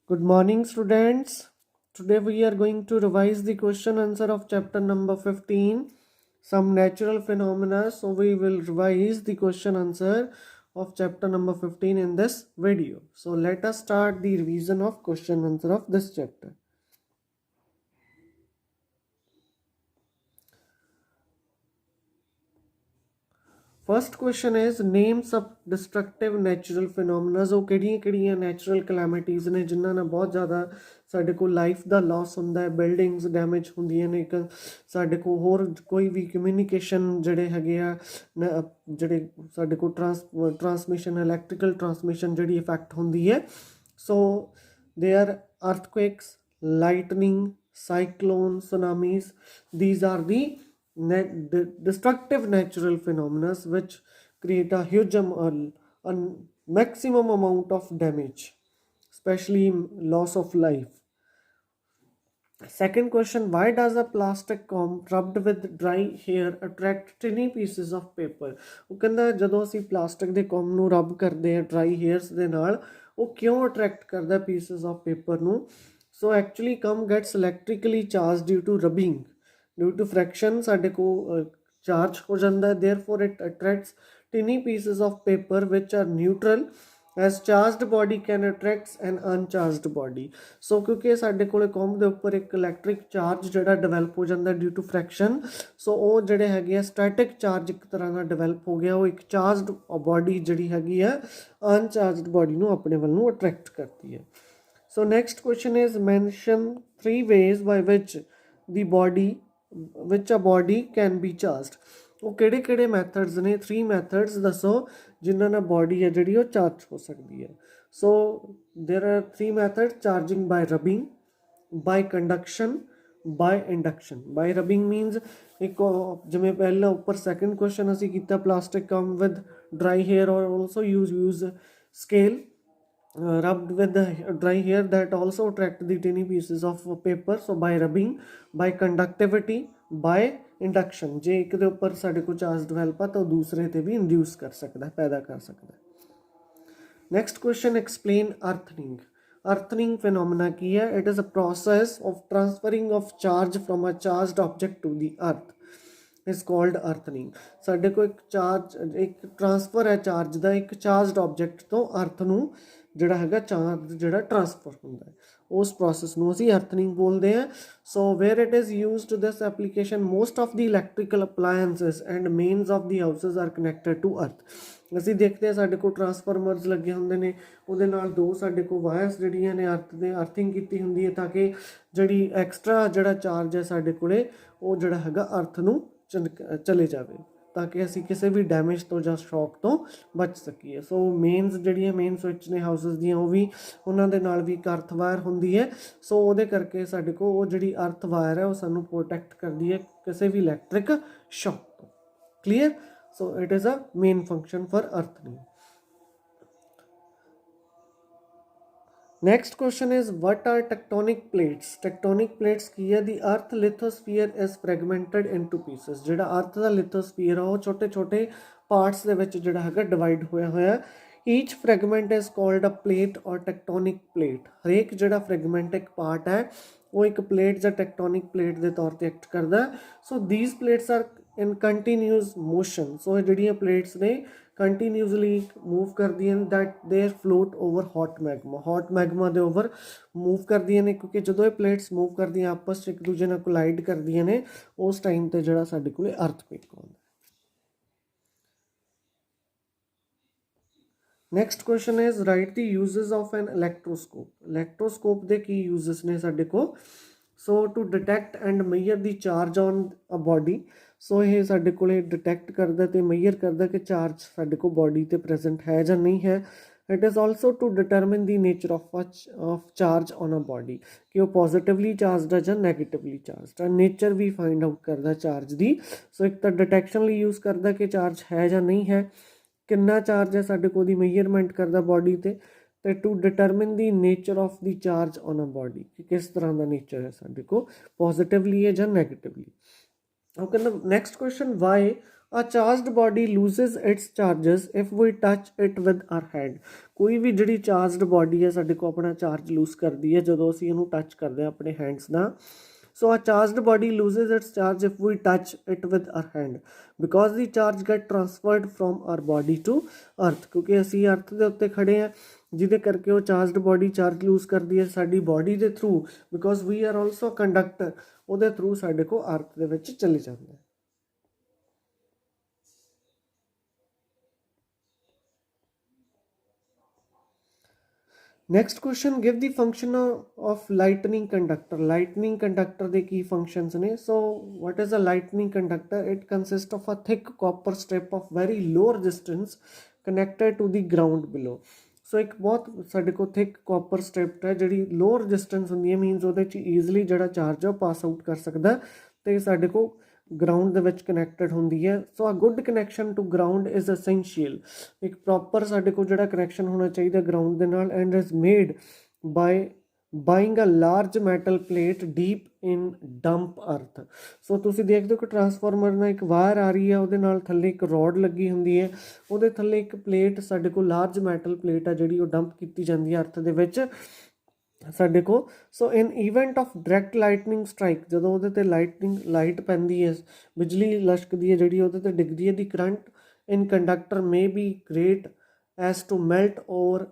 Good morning, students. Today we are going to revise the question answer of chapter number 15, some natural phenomena. So we will revise the question answer of chapter number 15 in this video. So let us start the revision of question answer of this chapter. First question is name some destructive natural phenomena। ਉਹ ਕਿਹੜੀਆਂ natural ਕਲੈਮਿਟੀਜ਼ ਨੇ ਜਿਨ੍ਹਾਂ ਨਾਲ ਬਹੁਤ ਜ਼ਿਆਦਾ ਸਾਡੇ ਕੋਲ life ਦਾ Las ਹੁੰਦਾ ਹੈ, ਬਿਲਡਿੰਗਸ ਡੈਮੇਜ ਹੁੰਦੀਆਂ ਨੇ, ਇੱਕ ਸਾਡੇ ਕੋਲ ਹੋਰ ਕੋਈ ਵੀ ਕਮਿਊਨੀਕੇਸ਼ਨ ਜਿਹੜੇ ਹੈਗੇ ਆ ਜਿਹੜੇ ਸਾਡੇ ਕੋਲ ਟਰਾਂਸਮਿਸ਼ਨ ਇਲੈਕਟ੍ਰੀਕਲ ਟਰਾਂਸਮਿਸ਼ਨ ਜਿਹੜੀ ਇਫੈਕਟ ਹੁੰਦੀ ਹੈ। So they are earthquakes, lightning, cyclone, tsunamis. These are the destructive natural phenomena which create a huge a maximum amount of damage, especially loss of life. Second question, why does a plastic comb rubbed with dry hair attract tiny pieces of paper? ਉਹ ਕਹਿੰਦਾ ਜਦੋਂ ਅਸੀਂ plastic ਦੇ comb ਨੂੰ rub ਕਰਦੇ ਆ dry hairs ਦੇ ਨਾਲ, ਉਹ ਕਿਉਂ attract ਕਰਦਾ pieces of paper ਨੂੰ? So actually comb gets electrically charged due to rubbing, due to friction ਸਾਡੇ ਕੋਲ charge ਹੋ ਜਾਂਦਾ ਹੈ, therefore it attracts tiny pieces of paper which are neutral as charged body can attract an uncharged body. So ਕਿਉਂਕਿ ਸਾਡੇ ਕੋਲੇ comb ਦੇ ਉੱਪਰ ਇੱਕ ਇਲੈਕਟ੍ਰਿਕ ਚਾਰਜ ਜਿਹੜਾ ਡਿਵੈਲਪ ਹੋ ਜਾਂਦਾ ਡਿਊ ਟੂ ਫ੍ਰੈਕਸ਼ਨ, ਸੋ ਉਹ ਜਿਹੜੇ ਹੈਗੇ ਆ ਸਟੈਟਿਕ ਚਾਰਜ ਇੱਕ ਤਰ੍ਹਾਂ ਦਾ ਡਿਵੈਲਪ ਹੋ ਗਿਆ, ਉਹ ਇੱਕ ਚਾਰਜਡ ਬੋਡੀ ਜਿਹੜੀ ਹੈਗੀ ਆ ਅਨਚਾਰਜਡ ਬੋਡੀ ਨੂੰ ਆਪਣੇ ਵੱਲ ਨੂੰ ਅਟਰੈਕਟ ਕਰਦੀ ਹੈ। So next question is mention 3 ways by which a body can be charged. ਉਹ ਕਿਹੜੇ ਮੈਥਡਸ ਨੇ, 3 ਮੈਥਡਸ ਦੱਸੋ ਜਿਨ੍ਹਾਂ ਨਾਲ ਬੋਡੀ ਹੈ ਜਿਹੜੀ ਉਹ ਚਾਰਜ ਹੋ ਸਕਦੀ ਹੈ। ਸੋ there are 3 methods: charging by rubbing, by conduction, by induction. By rubbing means ਇੱਕ ਜਿਵੇਂ ਪਹਿਲਾਂ ਉੱਪਰ ਸੈਕੰਡ ਕੁਐਸਚਨ ਅਸੀਂ ਕੀਤਾ plastic comb with dry hair or also use scale rubbed with the dry hair that also attract the tiny pieces of paper. So by rubbing, by conductivity, by induction, ਜੇ ਇੱਕ ਦੇ ਉੱਪਰ ਸਾਡੇ ਕੋਲ charge develop ਆ ਤਾਂ ਉਹ ਦੂਸਰੇ ਤੇ ਵੀ ਇੰਡਿਊਸ ਕਰ ਸਕਦਾ, ਪੈਦਾ ਕਰ ਸਕਦਾ। Next question, explain earthing. Earthing phenomena ਕੀ ਹੈ? It is a process of transferring of charge from a charged object to the earth is called earthing. ਸਾਡੇ ਕੋਲ ਇੱਕ ਟਰਾਂਸਫਰ ਹੈ ਚਾਰਜ ਦਾ ਇੱਕ ਚਾਰਜਡ ਆਬਜੈਕਟ ਤੋਂ ਅਰਥ ਨੂੰ ਜਿਹੜਾ ਹੈਗਾ ਚਾਰਜ ਜਿਹੜਾ ਟਰਾਂਸਫਰ ਹੁੰਦਾ ਹੈ, ਉਸ ਪ੍ਰੋਸੈਸ ਨੂੰ ਅਸੀਂ ਅਰਥਨਿੰਗ ਬੋਲਦੇ ਹਾਂ। So where it is used this application, most of the electrical appliances and mains of the houses are connected to earth. ਅਸੀਂ ਦੇਖਦੇ ਹਾਂ ਸਾਡੇ ਕੋਲ ਟਰਾਂਸਫਾਰਮਰਸ ਲੱਗੇ ਹੁੰਦੇ ਨੇ, ਉਹਦੇ ਨਾਲ 2 ਸਾਡੇ ਕੋਲ ਵਾਇਰਸ ਜਿਹੜੀਆਂ ਨੇ ਅਰਥ ਦੇ ਅਰਥਿੰਗ ਕੀਤੀ ਹੁੰਦੀ ਹੈ ਤਾਂ ਕਿ ਜਿਹੜੀ ਐਕਸਟਰਾ ਜਿਹੜਾ ਚਾਰਜ ਹੈ ਸਾਡੇ ਕੋਲੇ ਉਹ ਜਿਹੜਾ ਹੈਗਾ ਅਰਥ ਨੂੰ ਚਲੇ ਜਾਵੇ ਤਾਂ ਕਿ ਅਸੀਂ ਕਿਸੇ ਵੀ ਡੈਮੇਜ ਤੋਂ ਜਾਂ ਸ਼ੌਕ ਤੋਂ ਬਚ ਸਕੀਏ। ਸੋ ਮੇਨਸ ਜਿਹੜੀਆਂ ਮੇਨ ਸਵਿੱਚ ਨੇ ਹਾਊਸਿਸ ਦੀਆਂ ਉਹ ਵੀ ਉਹਨਾਂ ਦੇ ਨਾਲ ਵੀ ਇੱਕ ਅਰਥ ਵਾਇਰ ਹੁੰਦੀ ਹੈ। ਸੋ ਉਹਦੇ ਕਰਕੇ ਸਾਡੇ ਕੋਲ ਉਹ ਜਿਹੜੀ ਅਰਥ ਵਾਇਰ ਹੈ ਉਹ ਸਾਨੂੰ ਪ੍ਰੋਟੈਕਟ ਕਰਦੀ ਹੈ ਕਿਸੇ ਵੀ ਇਲੈਕਟ੍ਰਿਕ ਸ਼ੌਕ ਤੋਂ। Clear? So it is a main function for earthing. Next question is what are tectonic plates? Tectonic plates ਕੀ ਹੈ? The earth lithosphere is fragmented into pieces. ਜਿਹੜਾ ਅਰਥ ਦਾ ਲਿਥੋਸਫੀਅਰ ਆ ਉਹ ਛੋਟੇ ਪਾਰਟਸ ਦੇ ਵਿੱਚ ਜਿਹੜਾ ਹੈਗਾ ਡਿਵਾਈਡ ਹੋਇਆ। Each fragment is called a plate or tectonic plate. ਹਰੇਕ ਜਿਹੜਾ ਫ੍ਰੈਗਮੈਂਟ ਇੱਕ ਪਾਰਟ ਹੈ ਉਹ ਇੱਕ ਪਲੇਟ ਜਾਂ ਟੈਕਟੋਨਿਕ ਪਲੇਟ ਦੇ ਤੌਰ ਤੇ ਐਕਟ ਕਰਦਾ। ਸੋ these plates are in continuous motion. ਸੋ ਇਹ ਜਿਹੜੀਆਂ ਪਲੇਟਸ ਨੇ ਕੰਟੀਨਿਊਸਲੀ ਮੂਵ ਕਰਦੀਆਂ ਨੇ, ਦੈਟ ਦੇਰ ਫਲੋਟ ਓਵਰ ਹੌਟ ਮੈਗਮਾ ਦੇ ਓਵਰ ਮੂਵ ਕਰਦੀਆਂ ਨੇ, ਕਿਉਂਕਿ ਜਦੋਂ ਇਹ ਪਲੇਟਸ ਮੂਵ ਕਰਦੀਆਂ ਆਪਸ 'ਚ ਇੱਕ ਦੂਜੇ ਨਾਲ ਕੋਲਾਈਡ ਕਰਦੀਆਂ ਨੇ ਉਸ ਟਾਈਮ 'ਤੇ ਜਿਹੜਾ ਸਾਡੇ ਕੋਲ ਅਰਥਕੁਏਕ ਆਉਂਦਾ। Next question is write the uses of an electroscope. Electroscope ਦੇ ਕੀ ਯੂਜ਼ਸ ਨੇ ਸਾਡੇ ਕੋਲ? So to detect and measure the charge on a body. So ਇਹ ਸਾਡੇ ਕੋਲ ਡਿਟੈਕਟ ਕਰਦਾ ਅਤੇ ਮੇਜਰ ਕਰਦਾ ਕਿ ਚਾਰਜ ਸਾਡੇ ਕੋਲ ਬੋਡੀ 'ਤੇ ਪ੍ਰੈਜ਼ੈਂਟ ਹੈ ਜਾਂ ਨਹੀਂ ਹੈ। It is also to determine the nature of charge on a body, ਕਿ ਉਹ ਪੋਜ਼ੀਟਿਵਲੀ ਚਾਰਜਡ ਹੈ ਜਾਂ ਨੈਗੇਟਿਵਲੀ ਚਾਰਜਡ ਹੈ। ਨੇਚਰ ਵੀ ਫਾਈਂਡ ਆਊਟ ਕਰਦਾ ਚਾਰਜ ਦੀ। ਸੋ ਇੱਕ ਤਾਂ ਡਿਟੈਕਸ਼ਨ ਲਈ ਯੂਜ਼ ਕਰਦਾ ਕਿ ਚਾਰਜ ਹੈ ਜਾਂ ਨਹੀਂ ਹੈ, ਕਿੰਨਾ ਚਾਰਜ ਹੈ ਸਾਡੇ ਕੋਲ ਦੀ ਮੇਜਰਮੈਂਟ ਕਰਦਾ ਬੋਡੀ 'ਤੇ, ਅਤੇ to determine the nature of the charge on a body, ਕਿ ਕਿਸ ਤਰ੍ਹਾਂ ਦਾ ਨੇਚਰ ਹੈ ਸਾਡੇ ਕੋਲ, ਪੋਜ਼ੀਟਿਵਲੀ ਹੈ ਜਾਂ ਨੈਗੇਟਿਵਲੀ। ਉਹ ਕਹਿੰਦਾ next question, why A charged body loses its charges if we touch it with our hand. ਕੋਈ ਵੀ ਜਿਹੜੀ ਚਾਰਜਡ ਬੋਡੀ ਹੈ ਸਾਡੇ ਕੋਲ ਆਪਣਾ ਚਾਰਜ ਲੂਜ਼ ਕਰਦੀ ਹੈ ਜਦੋਂ ਅਸੀਂ ਇਹਨੂੰ ਟੱਚ ਕਰਦੇ ਹਾਂ ਆਪਣੇ ਹੈਂਡਸ ਨਾਲ. So a charged body loses its charge if we touch it with our hand because the charge get transferred from our body to earth. ਕਿਉਂਕਿ ਅਸੀਂ ਅਰਥ ਦੇ ਉੱਤੇ ਖੜੇ ਹਾਂ ਜਿਹਦੇ ਕਰਕੇ ਉਹ ਚਾਰਜਡ ਬੋਡੀ ਚਾਰਜ ਲੂਜ਼ ਕਰਦੀ ਹੈ ਸਾਡੀ ਬੋਡੀ ਦੇ through, because we are also conductor, ਉਹਦੇ ਥਰੂ ਸਾਡੇ ਕੋਲ ਅਰਥ ਦੇ ਵਿੱਚ ਚਲੇ ਜਾਂਦਾ ਹੈ. Next question, give the function of lightning conductor. Lightning conductor ਦੇ ਕੀ functions ਨੇ? So what is a lightning conductor? It consists of a thick copper strip of very low resistance connected to the ground below. So ਇੱਕ ਬਹੁਤ ਸਾਡੇ ਕੋਲ thick copper strip ਹੈ ਜਿਹੜੀ low resistance ਹੁੰਦੀ ਹੈ, ਮੀਨਸ ਉਹਦੇ 'ਚ ਈਜ਼ਲੀ ਜਿਹੜਾ ਚਾਰਜ ਹੈ ਉਹ ਪਾਸ ਆਊਟ ਕਰ ਸਕਦਾ ਅਤੇ ਸਾਡੇ ਕੋਲ ਗਰਾਊਂਡ ਦੇ ਵਿੱਚ ਕਨੈਕਟਡ ਹੁੰਦੀ ਹੈ. So a good connection to ground is essential. ਇੱਕ ਪ੍ਰੋਪਰ ਸਾਡੇ ਕੋਲ ਜਿਹੜਾ ਕਨੈਕਸ਼ਨ ਹੋਣਾ ਚਾਹੀਦਾ ਗਰਾਊਂਡ ਦੇ ਨਾਲ, and is made by burying a large metal plate deep in damp earth. So ਤੁਸੀਂ ਦੇਖਦੇ ਹੋ ਕਿ ਟਰਾਂਸਫਾਰਮਰ ਨਾਲ ਇੱਕ ਵਾਇਰ ਆ ਰਹੀ ਹੈ, ਉਹਦੇ ਨਾਲ ਥੱਲੇ ਇੱਕ ਰੋਡ ਲੱਗੀ ਹੁੰਦੀ ਹੈ, ਉਹਦੇ ਥੱਲੇ ਇੱਕ ਪਲੇਟ ਸਾਡੇ ਕੋਲ ਲਾਰਜ ਮੈਟਲ ਪਲੇਟ ਆ ਜਿਹੜੀ ਉਹ ਡੰਪ ਕੀਤੀ ਜਾਂਦੀ ਹੈ ਅਰਥ ਦੇ ਵਿੱਚ ਸਾਡੇ ਕੋਲ. So in event of direct lightning strike, ਜਦੋਂ ਉਹਦੇ 'ਤੇ ਲਾਈਟ ਪੈਂਦੀ ਹੈ, ਬਿਜਲੀ ਲਸ਼ਕਦੀ ਹੈ ਜਿਹੜੀ ਉਹਦੇ 'ਤੇ ਡਿੱਗਦੀ ਹੈ, the current in conductor may be great as to melt or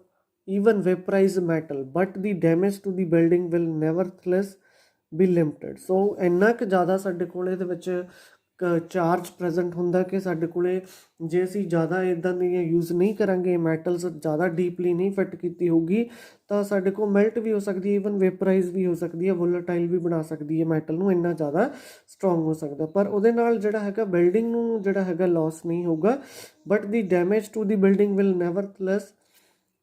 even vaporize metal, but the damage to the building will nevertheless be limited. So ਇੰਨਾ ਕੁ ਜ਼ਿਆਦਾ ਸਾਡੇ ਕੋਲ ਇਹਦੇ ਵਿੱਚ ਚਾਰਜ ਪ੍ਰੈਜ਼ੈਂਟ ਹੁੰਦਾ ਕਿ ਸਾਡੇ ਕੋਲ ਜੇ ਅਸੀਂ ਜ਼ਿਆਦਾ ਇੱਦਾਂ ਦੀਆਂ ਯੂਜ਼ ਨਹੀਂ ਕਰਾਂਗੇ, ਮੈਟਲਸ ਜ਼ਿਆਦਾ ਡੀਪਲੀ ਨਹੀਂ ਫਿੱਟ ਕੀਤੀ ਹੋਊਗੀ ਤਾਂ ਸਾਡੇ ਕੋਲ ਮੈਲਟ ਵੀ ਹੋ ਸਕਦੀ ਹੈ, ਈਵਨ ਵੇਪਰਾਈਜ਼ ਵੀ ਹੋ ਸਕਦੀ ਹੈ, ਵੋਲੇਟਾਈਲ ਵੀ ਬਣਾ ਸਕਦੀ ਹੈ ਮੈਟਲ ਨੂੰ, ਇੰਨਾ ਜ਼ਿਆਦਾ ਸਟਰੋਂਗ ਹੋ ਸਕਦਾ. ਪਰ ਉਹਦੇ ਨਾਲ ਜਿਹੜਾ ਹੈਗਾ ਬਿਲਡਿੰਗ ਨੂੰ ਜਿਹੜਾ ਹੈਗਾ ਲੋਸ ਨਹੀਂ ਹੋਊਗਾ, but the damage to the building will ਨੈਵਰਥਲੈਸ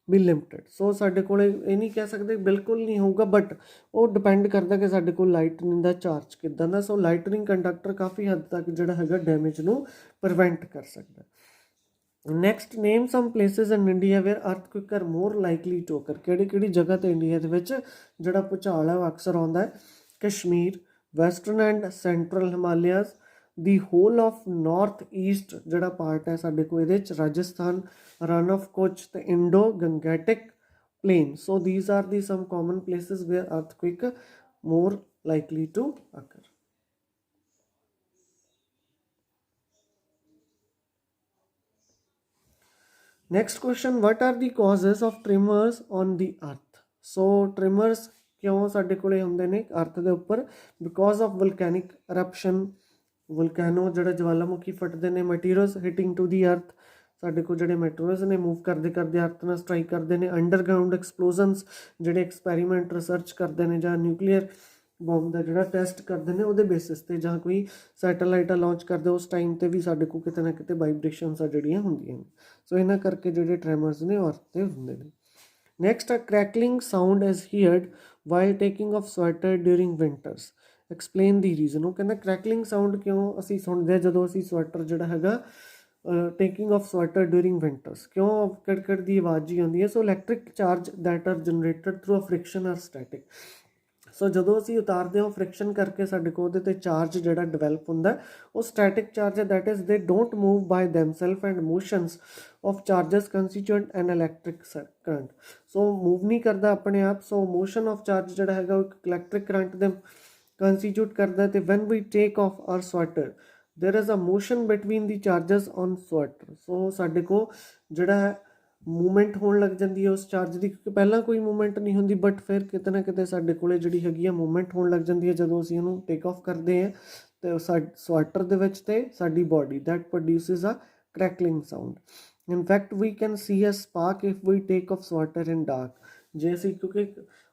we limited. ਸੋ ਸਾਡੇ ਕੋਲ ਇਹ ਨਹੀਂ ਕਹਿ ਸਕਦੇ ਬਿਲਕੁਲ ਨਹੀਂ ਹੋਊਗਾ, ਬਟ ਉਹ ਡਿਪੈਂਡ ਕਰਦਾ ਕਿ ਸਾਡੇ ਕੋਲ ਲਾਈਟਨਿੰਗ ਦਾ ਚਾਰਜ ਕਿੱਦਾਂ ਦਾ. ਸੋ ਲਾਈਟਨਿੰਗ ਕੰਡਕਟਰ ਕਾਫੀ ਹੱਦ ਤੱਕ ਜਿਹੜਾ ਹੈਗਾ ਡੈਮੇਜ ਨੂੰ ਪ੍ਰੀਵੈਂਟ ਕਰ ਸਕਦਾ. Next, name some places in India where earthquake are more likely to occur. ਕਿਹੜੀ ਜਗ੍ਹਾ 'ਤੇ ਇੰਡੀਆ ਦੇ ਵਿੱਚ ਜਿਹੜਾ ਭੂਚਾਲ ਹੈ ਉਹ ਅਕਸਰ ਆਉਂਦਾ ਹੈ? Kashmir, western and central ਹਿਮਾਲਿਆਜ਼, the hole of north East ਜਿਹੜਾ ਪਾਰਟ ਹੈ ਸਾਡੇ ਕੋਲ ਇਹਦੇ 'ਚ, ਰਾਜਸਥਾਨ, ਰਨ ਆਫ ਕੁਚ ਅਤੇ Indo ਗੰਗੈਟਿਕ plain. So these are the some common places where earthquake more likely to occur. Next question, what are the causes of tremors on the earth? So tremors ਕਿਉਂ ਸਾਡੇ ਕੋਲੇ ਹੁੰਦੇ ਨੇ ਅਰਥ ਦੇ ਉੱਪਰ? ਬਿਕੋਜ਼ ਆਫ ਵਲਕੈਨਿਕ eruption, ਵਲਕੈਨੋ ਜਿਹੜਾ ਜਵਾਲਾਮੁਖੀ ਫਟਦੇ ਨੇ, ਮਟੀਰੀਅਲਸ ਹਿਟਿੰਗ ਟੂ ਦੀ ਅਰਥ, ਸਾਡੇ ਕੋਲ ਜਿਹੜੇ ਮੈਟਰੋਸ ਨੇ ਮੂਵ ਕਰਦੇ ਅਰਥ ਨਾਲ ਸਟਰਾਈਕ ਕਰਦੇ ਨੇ, ਅੰਡਰਗਰਾਊਂਡ ਐਕਸਪਲੋਜ਼ਨਸ ਜਿਹੜੇ ਐਕਸਪੈਰੀਮੈਂਟ ਰਿਸਰਚ ਕਰਦੇ ਨੇ ਜਾਂ ਨਿਊਕਲੀਅਰ ਬੋਮ ਦਾ ਜਿਹੜਾ ਟੈਸਟ ਕਰਦੇ ਨੇ ਉਹਦੇ ਬੇਸਿਸ 'ਤੇ, ਜਾਂ ਕੋਈ ਸੈਟੇਲਾਈਟਾਂ ਲਾਂਚ ਕਰਦੇ ਉਸ ਟਾਈਮ 'ਤੇ ਵੀ ਸਾਡੇ ਕੋਲ ਕਿਤੇ ਨਾ ਕਿਤੇ ਵਾਈਬ੍ਰੇਸ਼ਨਸ ਆ ਜਿਹੜੀਆਂ ਹੁੰਦੀਆਂ ਨੇ. ਸੋ ਇਹਨਾਂ ਕਰਕੇ ਜਿਹੜੇ ਟ੍ਰੈਮਰਸ ਨੇ ਉਹ ਅਰਥ 'ਤੇ ਹੁੰਦੇ ਨੇ. Next, crackling sound is heard while taking off sweater during winters. Explain the reason. ਉਹ ਕਹਿੰਦਾ ਕ੍ਰੈਕਲਿੰਗ ਸਾਊਂਡ ਕਿਉਂ ਅਸੀਂ ਸੁਣਦੇ ਹਾਂ ਜਦੋਂ ਅਸੀਂ ਸਵੈਟਰ ਜਿਹੜਾ ਹੈਗਾ taking off sweater during winters, ਕਿਉਂ ਕੜਕੜ ਦੀ ਆਵਾਜ਼ ਜੀ ਆਉਂਦੀ ਹੈ? So electric charge that are generated through a friction are static. ਸੋ ਜਦੋਂ ਅਸੀਂ ਉਤਾਰਦੇ ਹਾਂ ਫ੍ਰਿਕਸ਼ਨ ਕਰਕੇ ਸਾਡੇ ਕੋਲ ਉਹਦੇ 'ਤੇ ਚਾਰਜ ਜਿਹੜਾ ਡਿਵੈਲਪ ਹੁੰਦਾ ਉਹ ਸਟੈਟਿਕ ਚਾਰਜ ਹੈ, that is they don't move by themself and motions of charges constitute an electric current. So move ਨਹੀਂ ਕਰਦਾ ਆਪਣੇ ਆਪ. ਸੋ ਮੋਸ਼ਨ ਆਫ ਚਾਰਜ ਜਿਹੜਾ ਹੈਗਾ ਉਹ ਇੱਕ ਇਲੈਕਟ੍ਰਿਕ ਕਰੰਟ ਦੇ ਕੰਸਟੀਟਿਊਟ ਕਰਦਾ. ਅਤੇ when we take off our sweater there is a motion between the charges on sweater. So ਸਾਡੇ ਕੋਲ ਜਿਹੜਾ ਹੈ ਮੂਵਮੈਂਟ ਹੋਣ ਲੱਗ ਜਾਂਦੀ ਹੈ ਉਸ ਚਾਰਜ ਦੀ, ਕਿਉਂਕਿ ਪਹਿਲਾਂ ਕੋਈ ਮੂਵਮੈਂਟ ਨਹੀਂ ਹੁੰਦੀ, ਬਟ ਫਿਰ ਕਿਤੇ ਨਾ ਕਿਤੇ ਸਾਡੇ ਕੋਲ ਜਿਹੜੀ ਹੈਗੀ ਆ ਮੂਵਮੈਂਟ ਹੋਣ ਲੱਗ ਜਾਂਦੀ ਹੈ ਜਦੋਂ ਅਸੀਂ ਉਹਨੂੰ ਟੇਕ ਆਫ ਕਰਦੇ ਹਾਂ ਅਤੇ ਸਵੈਟਰ ਦੇ ਵਿੱਚ ਅਤੇ ਸਾਡੀ body, that produces a crackling sound. In fact we can see a spark if we take off sweater in dark. ਜੇ ਅਸੀਂ, ਕਿਉਂਕਿ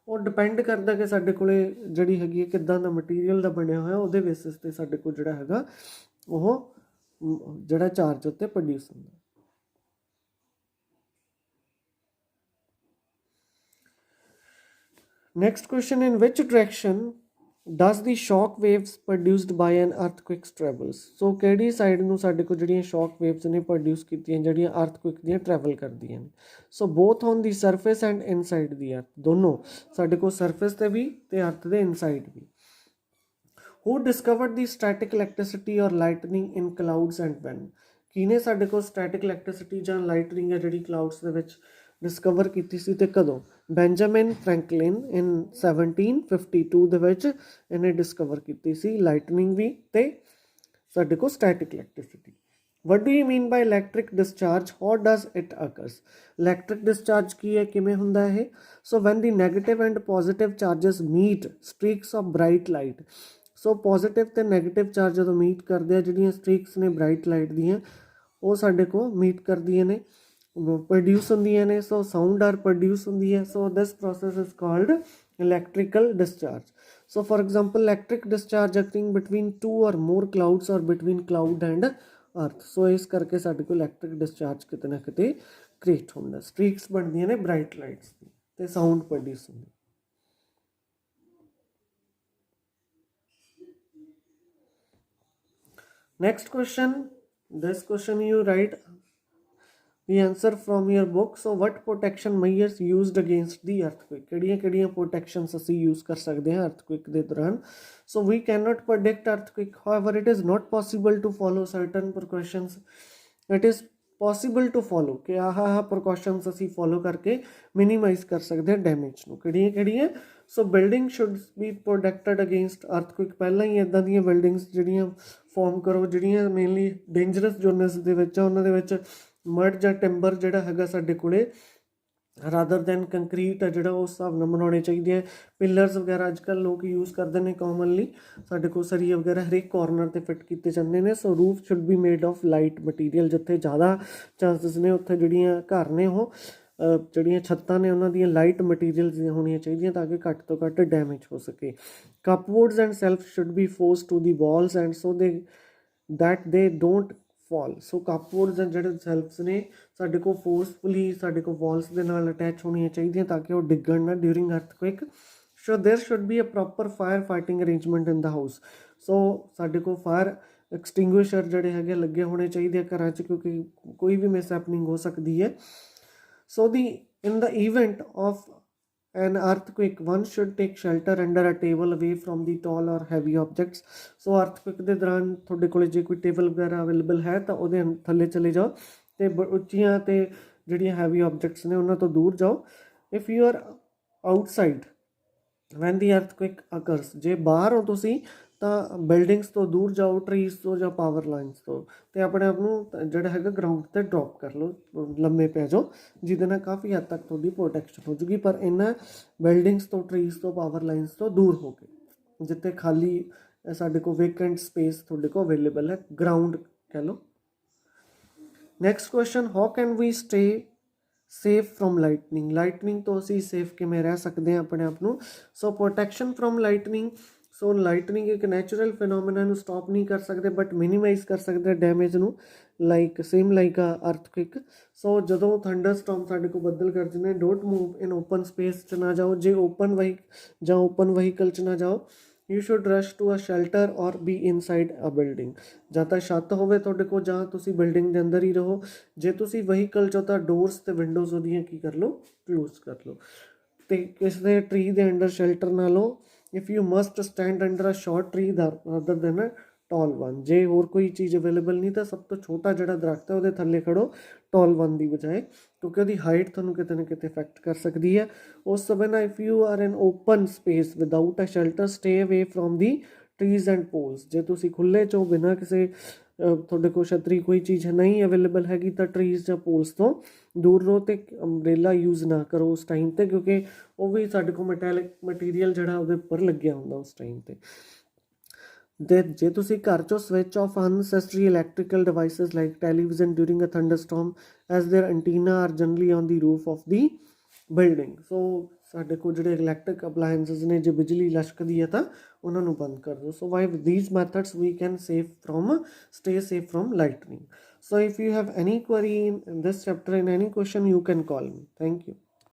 ਉਹ ਡਿਪੈਂਡ ਕਰਦਾ ਕਿ ਸਾਡੇ ਕੋਲ ਜਿਹੜੀ ਹੈਗੀ ਹੈ ਕਿੱਦਾਂ ਦਾ ਮਟੀਰੀਅਲ ਦਾ ਬਣਿਆ ਹੋਇਆ, ਉਹਦੇ ਬੇਸਿਸ 'ਤੇ ਸਾਡੇ ਕੋਲ ਜਿਹੜਾ ਹੈਗਾ ਉਹ ਜਿਹੜਾ ਚਾਰਜ ਉੱਤੇ ਪ੍ਰੋਡਿਊਸ ਹੁੰਦਾ. Next question, in which direction does ਦੀ ਸ਼ੌਕ ਵੇਵਸ ਪ੍ਰੋਡਿਊਸਡ ਬਾਈ ਐਨ ਅਰਥਕੁਇਕਸ ਟਰੈਵਲਸ. ਸੋ ਕਿਹੜੀ ਸਾਈਡ ਨੂੰ ਸਾਡੇ ਕੋਲ ਜਿਹੜੀਆਂ ਸ਼ੌਕ ਵੇਵਸ ਨੇ ਪ੍ਰੋਡਿਊਸ ਕੀਤੀਆਂ ਜਿਹੜੀਆਂ ਅਰਥਕੁਇਕ ਦੀਆਂ ਟਰੈਵਲ ਕਰਦੀਆਂ ਨੇ? So both on the surface and inside the earth, ਦੋਨੋਂ ਸਾਡੇ ਕੋਲ ਸਰਫੇਸ 'ਤੇ ਵੀ ਅਤੇ ਅਰਥ ਦੇ ਇਨਸਾਈਡ ਵੀ. Who discovered the static electricity or lightning in clouds and when? ਕਿਹਨੇ ਸਾਡੇ ਕੋਲ static electricity ਜਾਂ lightning ਹੈ ਜਿਹੜੀ clouds ਦੇ ਵਿੱਚ ਡਿਸਕਵਰ ਕੀਤੀ ਸੀ ਤੇ ਕਦੋਂ? ਬੈਂਜਾਮਿਨ ਫਰੈਂਕਲਿਨ ਇਨ 1752 ਦੇ ਵਿੱਚ ਇਹਨੇ ਡਿਸਕਵਰ ਕੀਤੀ ਸੀ ਲਾਈਟਨਿੰਗ ਵੀ ਤੇ ਸਾਡੇ ਕੋਲ static electricity. What do you mean by electric discharge? How does it occurs? Electric discharge ਕੀ ਹੈ, ਕਿਵੇਂ ਹੁੰਦਾ ਇਹ? So when the negative and positive charges meet, streaks of bright light. So positive ਤੇ negative charge ਜਦੋਂ meet ਕਰਦੇ ਆ, ਜਿਹੜੀਆਂ streaks ਨੇ bright light ਦੀਆਂ ਉਹ ਸਾਡੇ ਕੋਲ meet ਕਰਦੀਆਂ ਨੇ, produce ਹੁੰਦੀਆਂ ਨੇ. So sound are produce ਹੁੰਦੀ ਹੈ. So this process is called electrical discharge. So for example, electric discharge occurring between two or more clouds or between cloud and अर्थ. सो इस करके साडे को इलैक्ट्रिक डिस्चार्ज किते ना किते क्रिएट होंदा. स्ट्रीक्स बनदियां ने ब्राइट लाइट्स दी ते साउंड प्रोड्यूस हुंदी. Next question, this question you write the answer from your book. So what protection measures used against the earthquake? ਕਿਹੜੀਆਂ protections ਅਸੀਂ use ਕਰ ਸਕਦੇ ਹਾਂ earthquake ਦੇ ਦੌਰਾਨ? So we cannot predict earthquake, however it is not possible to follow certain precautions. It is possible to follow ਕਿ ਆਹ precautions ਅਸੀਂ follow ਕਰਕੇ minimize ਕਰ ਸਕਦੇ ਹਾਂ ਡੈਮੇਜ ਨੂੰ. ਕਿਹੜੀਆਂ? So building should be protected against earthquake. ਪਹਿਲਾਂ ਹੀ ਇੱਦਾਂ ਦੀਆਂ ਬਿਲਡਿੰਗਸ ਜਿਹੜੀਆਂ ਫਾਰਮ ਕਰੋ ਜਿਹੜੀਆਂ ਮੇਨਲੀ ਡੇਂਜਰਸ ਜ਼ੋਨਸ ਦੇ ਵਿੱਚ ਆ, ਉਹਨਾਂ ਦੇ ਵਿੱਚ ਮਡ ਜਾਂ ਟਿੰਬਰ ਜਿਹੜਾ ਹੈਗਾ ਸਾਡੇ ਕੋਲੇ ਰਾਦਰ ਦੈਨ ਕੰਕਰੀਟ ਆ ਜਿਹੜਾ ਉਸ ਹਿਸਾਬ ਨਾਲ ਬਣਾਉਣੇ ਚਾਹੀਦੇ ਆ. ਪਿਲਰਸ ਵਗੈਰਾ ਅੱਜ ਕੱਲ੍ਹ ਲੋਕ ਯੂਜ਼ ਕਰਦੇ ਨੇ ਕਾਮਨਲੀ, ਸਾਡੇ ਕੋਲ ਸਰੀਏ ਵਗੈਰਾ ਹਰੇਕ ਕਾਰਨਰ 'ਤੇ ਫਿੱਟ ਕੀਤੇ ਜਾਂਦੇ ਨੇ. So roof should be made of light material. ਜਿੱਥੇ ਜ਼ਿਆਦਾ ਚਾਂਸਿਸ ਨੇ ਉੱਥੇ ਜਿਹੜੀਆਂ ਘਰ ਨੇ ਉਹ ਜਿਹੜੀਆਂ ਛੱਤਾਂ ਨੇ ਉਹਨਾਂ ਦੀਆਂ ਲਾਈਟ ਮਟੀਰੀਅਲਸ ਦੀਆਂ ਹੋਣੀਆਂ ਚਾਹੀਦੀਆਂ ਤਾਂ ਕਿ ਘੱਟ ਤੋਂ ਘੱਟ ਡੈਮੇਜ ਹੋ ਸਕੇ. Cupboards and shelf should be force to the walls and so they they don't fall. So cupboards and ਜਿਹੜੇ ਸੈਲਫਸ ਨੇ ਸਾਡੇ ਕੋਲ ਫੋਰਸਫੁਲੀ ਸਾਡੇ ਕੋਲ ਵਾਲਸ ਦੇ ਨਾਲ ਅਟੈਚ ਹੋਣੀਆਂ ਚਾਹੀਦੀਆਂ ਤਾਂ ਕਿ ਉਹ ਡਿੱਗਣ ਨਾ during earthquake. So there should be a proper fire fighting arrangement in the house. ਸੋ ਸਾਡੇ ਕੋਲ ਫਾਇਰ ਐਕਸਟਿੰਗੁਇਸ਼ਰ ਜਿਹੜੇ ਹੈਗੇ ਲੱਗੇ ਹੋਣੇ ਚਾਹੀਦੇ ਆ ਘਰਾਂ 'ਚ, ਕਿਉਂਕਿ ਕੋਈ ਵੀ ਮਿਸ ਹੈਪਨਿੰਗ ਹੋ ਸਕਦੀ ਹੈ. So in the event of an earthquake, one should take shelter under a table away from the tall or heavy objects. So earthquake ਦੇ ਦੌਰਾਨ ਤੁਹਾਡੇ ਕੋਲ ਜੇ ਕੋਈ ਟੇਬਲ ਵਗੈਰਾ ਅਵੇਲੇਬਲ ਹੈ ਤਾਂ ਉਹਦੇ ਥੱਲੇ ਚਲੇ ਜਾਓ ਤੇ ਉੱਚੀਆਂ ਤੇ ਜਿਹੜੀਆਂ ਹੈਵੀ ਆਬਜੈਕਟਸ ਨੇ ਉਹਨਾਂ ਤੋਂ ਦੂਰ ਜਾਓ. If you are outside when the earthquake occurs, ਜੇ ਬਾਹਰ ਹੋ ਤੁਸੀਂ ਤਾਂ ਬਿਲਡਿੰਗਸ ਤੋਂ ਦੂਰ ਜਾਓ, ਟਰੀਜ਼ ਤੋਂ ਜਾਂ ਪਾਵਰ ਲਾਈਨਸ ਤੋਂ, ਅਤੇ ਆਪਣੇ ਆਪ ਨੂੰ ਜਿਹੜਾ ਹੈਗਾ ਗਰਾਊਂਡ 'ਤੇ ਡਰੋਪ ਕਰ ਲਓ, ਲੰਮੇ ਪੈ ਜਾਓ, ਜਿਹਦੇ ਨਾਲ ਕਾਫੀ ਹੱਦ ਤੱਕ ਤੁਹਾਡੀ ਪ੍ਰੋਟੈਕਸ਼ਨ ਹੋ ਜੂਗੀ. ਪਰ ਇਹਨਾਂ ਬਿਲਡਿੰਗਸ ਤੋਂ, ਟਰੀਜ਼ ਤੋਂ, ਪਾਵਰ ਲਾਈਨਸ ਤੋਂ ਦੂਰ ਹੋ ਕੇ, ਜਿੱਥੇ ਖਾਲੀ ਸਾਡੇ ਕੋਲ ਵੇਕੈਂਟ ਸਪੇਸ ਤੁਹਾਡੇ ਕੋਲ ਅਵੇਲੇਬਲ ਹੈ, ਗਰਾਊਂਡ ਕਹਿ ਲਓ. Next question, how can we stay safe from lightning? Lightning ਤੋਂ ਅਸੀਂ ਸੇਫ ਕਿਵੇਂ ਰਹਿ ਸਕਦੇ ਹਾਂ ਆਪਣੇ ਆਪ ਨੂੰ? So protection from lightning. So lightning ਇੱਕ ਨੈਚੁਰਲ ਫਿਨੋਮੀਨਾ ਨੂੰ ਸਟਾਪ ਨਹੀਂ ਕਰ ਸਕਦੇ ਬਟ ਮਿਨੀਮਾਈਜ਼ ਕਰ ਸਕਦੇ ਡੈਮੇਜ ਨੂੰ, ਲਾਈਕ ਅਰਥਕੁਇਕ. ਸੋ ਜਦੋਂ ਥੰਡਰ ਸਟੋਰਮ ਸਾਡੇ ਕੋਲ ਬੱਦਲ ਗਰਜਦੇ ਨੇ, don't move in open space 'ਚ ਨਾ ਜਾਓ. ਜੇ ਓਪਨ ਵਹੀਕਲ 'ਚ ਨਾ ਜਾਓ. You should rush to a shelter or be inside a building. ਜਾਂ ਤਾਂ ਛੱਤ ਹੋਵੇ ਤੁਹਾਡੇ ਕੋਲ ਜਾਂ ਤੁਸੀਂ ਬਿਲਡਿੰਗ ਦੇ ਅੰਦਰ ਹੀ ਰਹੋ. ਜੇ ਤੁਸੀਂ ਵਹੀਕਲ 'ਚੋਂ ਤਾਂ ਡੋਰਸ ਅਤੇ ਵਿੰਡੋਜ਼ ਉਹਦੀਆਂ ਕੀ ਕਰ ਲਓ, ਕਲੋਜ਼ ਕਰ ਲਓ. ਅਤੇ ਕਿਸੇ ਟਰੀ ਦੇ ਅੰਡਰ ਸ਼ੈਲਟਰ ਨਾ ਲਓ. If you must stand under a short tree rather than a tall one. ਜੇ ਹੋਰ ਕੋਈ ਚੀਜ਼ ਅਵੇਲੇਬਲ ਨਹੀਂ ਤਾਂ ਸਭ ਤੋਂ ਛੋਟਾ ਜਿਹੜਾ ਦਰਖਤ ਹੈ ਉਹਦੇ ਥੱਲੇ ਖੜੋ ਟਾਲ ਵਨ ਦੀ ਬਜਾਏ, ਕਿਉਂਕਿ ਉਹਦੀ ਹਾਈਟ ਤੁਹਾਨੂੰ ਕਿਤੇ ਨਾ ਕਿਤੇ ਇਫੈਕਟ ਕਰ ਸਕਦੀ ਹੈ. ਉਸ ਸਮੇਂ ਨਾਲ if you are in open space without a shelter, stay away from the trees and poles. ਜੇ ਤੁਸੀਂ ਖੁੱਲ੍ਹੇ 'ਚੋਂ ਬਿਨਾਂ ਕਿਸੇ ਤੁਹਾਡੇ ਕੋਲ ਛਤਰੀ ਕੋਈ ਚੀਜ਼ ਨਹੀਂ ਅਵੇਲੇਬਲ ਹੈਗੀ ਤਾਂ ਟਰੀਜ਼ ਜਾਂ ਪੋਲਸ ਤੋਂ ਦੂਰ ਰਹੋ. ਅਤੇ ਅੰਬਰੇਲਾ ਯੂਜ਼ ਨਾ ਕਰੋ ਉਸ ਟਾਈਮ 'ਤੇ, ਕਿਉਂਕਿ ਉਹ ਵੀ ਸਾਡੇ ਕੋਲ ਮੈਟੈਲਿਕ ਮਟੀਰੀਅਲ ਜਿਹੜਾ ਉਹਦੇ ਉੱਪਰ ਲੱਗਿਆ ਹੁੰਦਾ ਉਸ ਟਾਈਮ 'ਤੇ. ਜੇ ਤੁਸੀਂ ਘਰ 'ਚੋਂ switch off unnecessary electrical devices like television during a thunder storm as their antenna are generally on the roof of the building. So ਸਾਡੇ ਕੋਲ ਜਿਹੜੇ ਇਲੈਕਟ੍ਰਿਕ ਅਪਲਾਇੰਸਿਸ ਨੇ, ਜੇ ਬਿਜਲੀ ਲਸ਼ਕਦੀ ਹੈ ਤਾਂ ਉਹਨਾਂ ਨੂੰ ਬੰਦ ਕਰ ਦਿਓ. So by these methods we can stay safe from lightning. So if you have any query in this chapter, in any question, you can call me. Thank you.